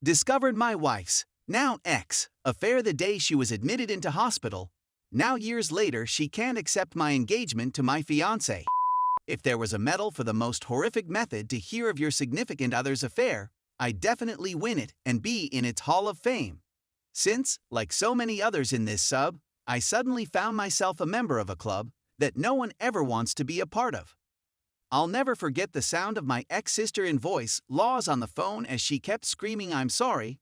Discovered my wife's, now ex, affair the day she was admitted into hospital. Now years later she can't accept my engagement to my fiancé. If there was a medal for the most horrific method to hear of your significant other's affair, I'd definitely win it and be in its Hall of Fame. Since, like so many others in this sub, I suddenly found myself a member of a club that no one ever wants to be a part of. I'll never forget the sound of my ex-sister in voice laws on the phone as she kept screaming I'm sorry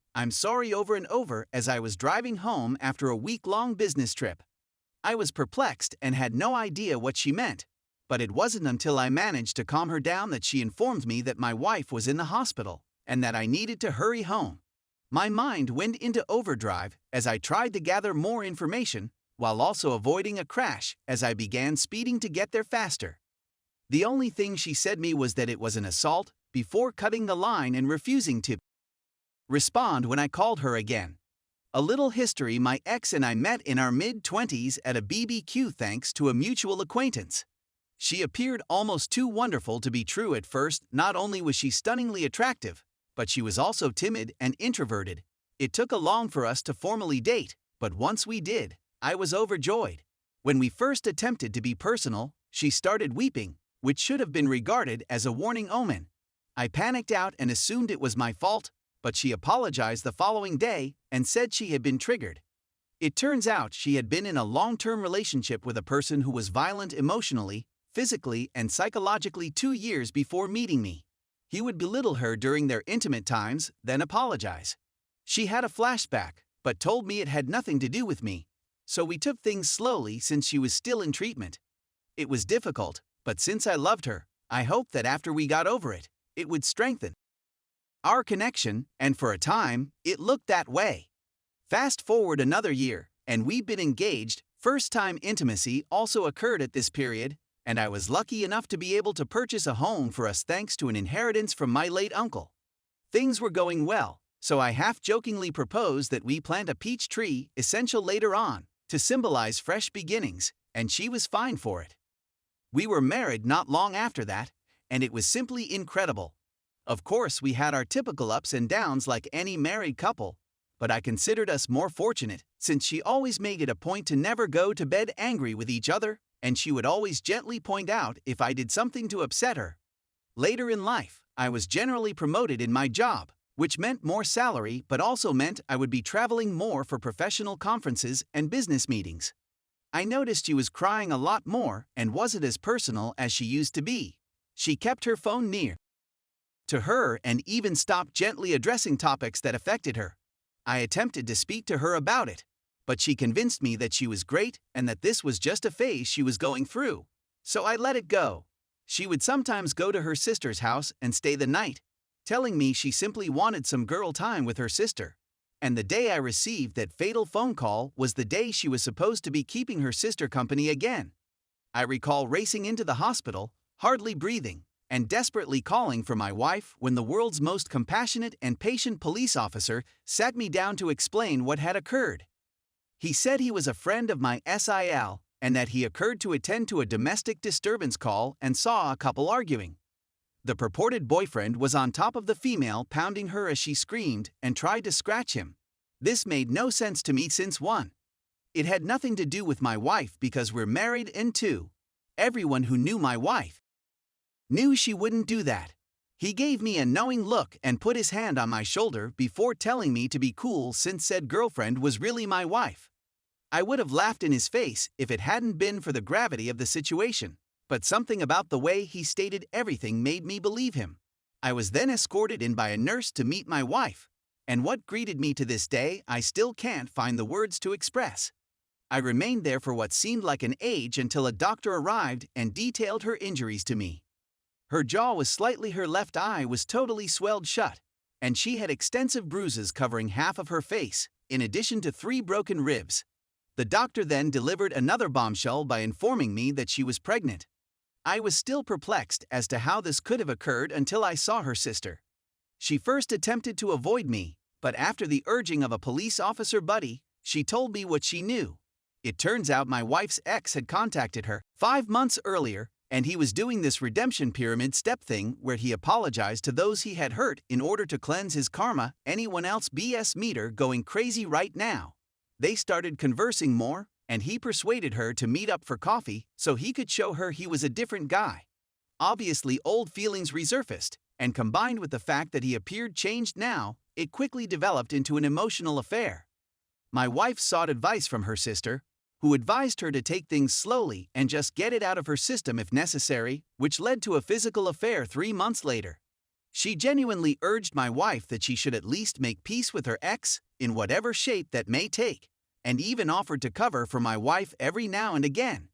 over and over as I was driving home after a week-long business trip. I was perplexed and had no idea what she meant, but it wasn't until I managed to calm her down that she informed me that my wife was in the hospital and that I needed to hurry home. My mind went into overdrive as I tried to gather more information while also avoiding a crash as I began speeding to get there faster. The only thing she said me was that it was an assault before cutting the line and refusing to respond when I called her again. A little history: my ex and I met in our mid-20s at a BBQ thanks to a mutual acquaintance. She appeared almost too wonderful to be true at first. Not only was she stunningly attractive, but she was also timid and introverted. It took a long for us to formally date, but once we did, I was overjoyed. When we first attempted to be personal, she started weeping, which should have been regarded as a warning omen. I panicked out and assumed it was my fault, but she apologized the following day and said she had been triggered. It turns out she had been in a long-term relationship with a person who was violent emotionally, physically, and psychologically 2 years before meeting me. He would belittle her during their intimate times, then apologize. She had a flashback, but told me it had nothing to do with me, so we took things slowly since she was still in treatment. It was difficult, but since I loved her, I hoped that after we got over it, it would strengthen our connection, and for a time, it looked that way. Fast forward another year, and we've been engaged. First-time intimacy also occurred at this period, and I was lucky enough to be able to purchase a home for us thanks to an inheritance from my late uncle. Things were going well, so I half-jokingly proposed that we plant a peach tree, essential later on, to symbolize fresh beginnings, and she was fine for it. We were married not long after that, and it was simply incredible. Of course, we had our typical ups and downs like any married couple, but I considered us more fortunate since she always made it a point to never go to bed angry with each other, and she would always gently point out if I did something to upset her. Later in life, I was generally promoted in my job, which meant more salary but also meant I would be traveling more for professional conferences and business meetings. I noticed she was crying a lot more and wasn't as personal as she used to be. She kept her phone near to her and even stopped gently addressing topics that affected her. I attempted to speak to her about it, but she convinced me that she was great and that this was just a phase she was going through. So I let it go. She would sometimes go to her sister's house and stay the night, telling me she simply wanted some girl time with her sister. And the day I received that fatal phone call was the day she was supposed to be keeping her sister company again. I recall racing into the hospital, hardly breathing, and desperately calling for my wife when the world's most compassionate and patient police officer sat me down to explain what had occurred. He said he was a friend of my SIL and that he occurred to attend to a domestic disturbance call and saw a couple arguing. The purported boyfriend was on top of the female, pounding her as she screamed and tried to scratch him. This made no sense to me since 1. It had nothing to do with my wife because we're married, and 2. Everyone who knew my wife knew she wouldn't do that. He gave me a knowing look and put his hand on my shoulder before telling me to be cool since said girlfriend was really my wife. I would have laughed in his face if it hadn't been for the gravity of the situation, but something about the way he stated everything made me believe him. I was then escorted in by a nurse to meet my wife, and what greeted me to this day I still can't find the words to express. I remained there for what seemed like an age until a doctor arrived and detailed her injuries to me. Her jaw was slightly, her left eye was totally swelled shut, and she had extensive bruises covering half of her face, in addition to 3 broken ribs. The doctor then delivered another bombshell by informing me that she was pregnant. I was still perplexed as to how this could have occurred until I saw her sister. She first attempted to avoid me, but after the urging of a police officer buddy, she told me what she knew. It turns out my wife's ex had contacted her 5 months earlier And he was doing this redemption pyramid step thing where he apologized to those he had hurt in order to cleanse his karma. Anyone else BS meter going crazy right now? They started conversing more, and he persuaded her to meet up for coffee so he could show her he was a different guy. Obviously, old feelings resurfaced, and combined with the fact that he appeared changed now, it quickly developed into an emotional affair. My wife sought advice from her sister, who advised her to take things slowly and just get it out of her system if necessary, which led to a physical affair 3 months later. She genuinely urged my wife that she should at least make peace with her ex, in whatever shape that may take, and even offered to cover for my wife every now and again.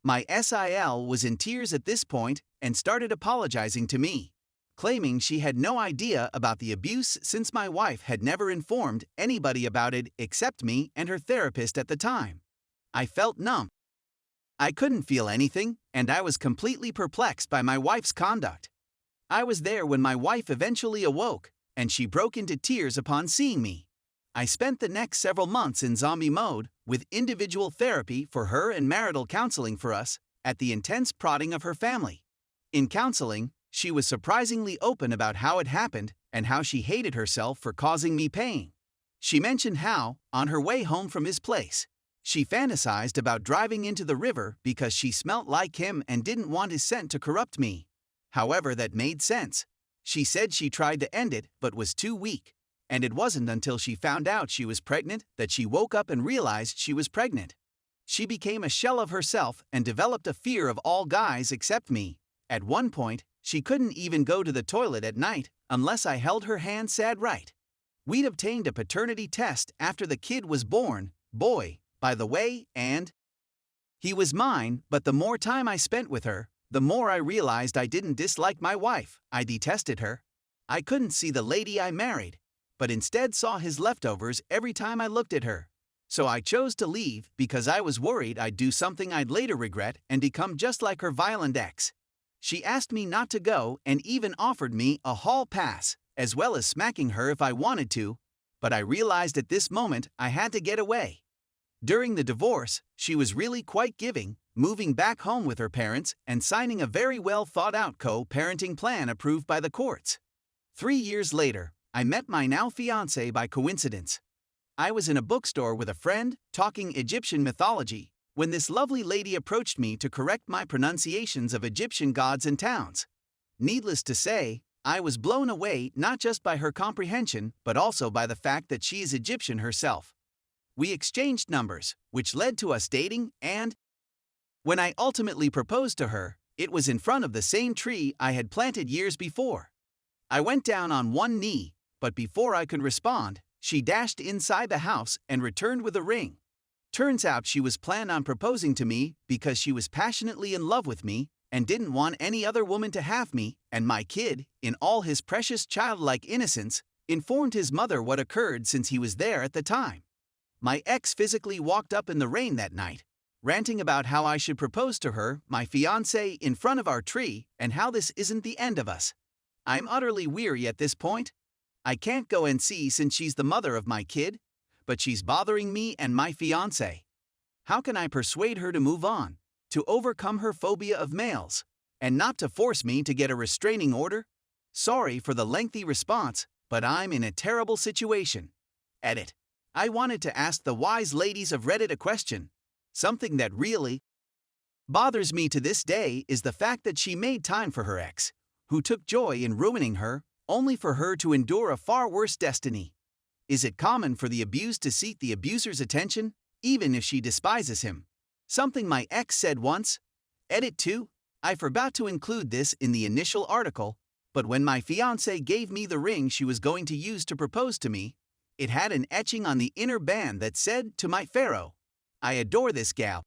My SIL was in tears at this point and started apologizing to me, claiming she had no idea about the abuse since my wife had never informed anybody about it except me and her therapist at the time. I felt numb. I couldn't feel anything, and I was completely perplexed by my wife's conduct. I was there when my wife eventually awoke, and she broke into tears upon seeing me. I spent the next several months in zombie mode, with individual therapy for her and marital counseling for us, at the intense prodding of her family. In counseling, she was surprisingly open about how it happened and how she hated herself for causing me pain. She mentioned how, on her way home from his place, she fantasized about driving into the river because she smelt like him and didn't want his scent to corrupt me. However, that made sense. She said she tried to end it but was too weak, and it wasn't until she found out she was pregnant that she woke up and realized she was pregnant. She became a shell of herself and developed a fear of all guys except me. At one point, she couldn't even go to the toilet at night unless I held her hand. Sad, right? We'd obtained a paternity test after the kid was born, boy, by the way, and he was mine. But the more time I spent with her, the more I realized I didn't dislike my wife. I detested her. I couldn't see the lady I married, but instead saw his leftovers every time I looked at her. So I chose to leave because I was worried I'd do something I'd later regret and become just like her violent ex. She asked me not to go and even offered me a hall pass, as well as smacking her if I wanted to, but I realized at this moment I had to get away. During the divorce, she was really quite giving, moving back home with her parents and signing a very well thought out co-parenting plan approved by the courts. 3 years later, I met my now fiancé by coincidence. I was in a bookstore with a friend, talking Egyptian mythology, when this lovely lady approached me to correct my pronunciations of Egyptian gods and towns. Needless to say, I was blown away not just by her comprehension but also by the fact that she is Egyptian herself. We exchanged numbers, which led to us dating, and when I ultimately proposed to her, it was in front of the same tree I had planted years before. I went down on one knee, but before I could respond, she dashed inside the house and returned with a ring. Turns out she was planned on proposing to me because she was passionately in love with me and didn't want any other woman to have me, and my kid, in all his precious childlike innocence, informed his mother what occurred since he was there at the time. My ex physically walked up in the rain that night, ranting about how I should propose to her, my fiancé, in front of our tree, and how this isn't the end of us. I'm utterly weary at this point. I can't go and see since she's the mother of my kid, but she's bothering me and my fiancé. How can I persuade her to move on, to overcome her phobia of males, and not to force me to get a restraining order? Sorry for the lengthy response, but I'm in a terrible situation. Edit. I wanted to ask the wise ladies of Reddit a question. Something that really bothers me to this day is the fact that she made time for her ex, who took joy in ruining her, only for her to endure a far worse destiny. Is it common for the abused to seek the abuser's attention, even if she despises him? Something my ex said once. Edit 2. I forgot to include this in the initial article, but when my fiancé gave me the ring she was going to use to propose to me, it had an etching on the inner band that said, "To my pharaoh." I adore this gal.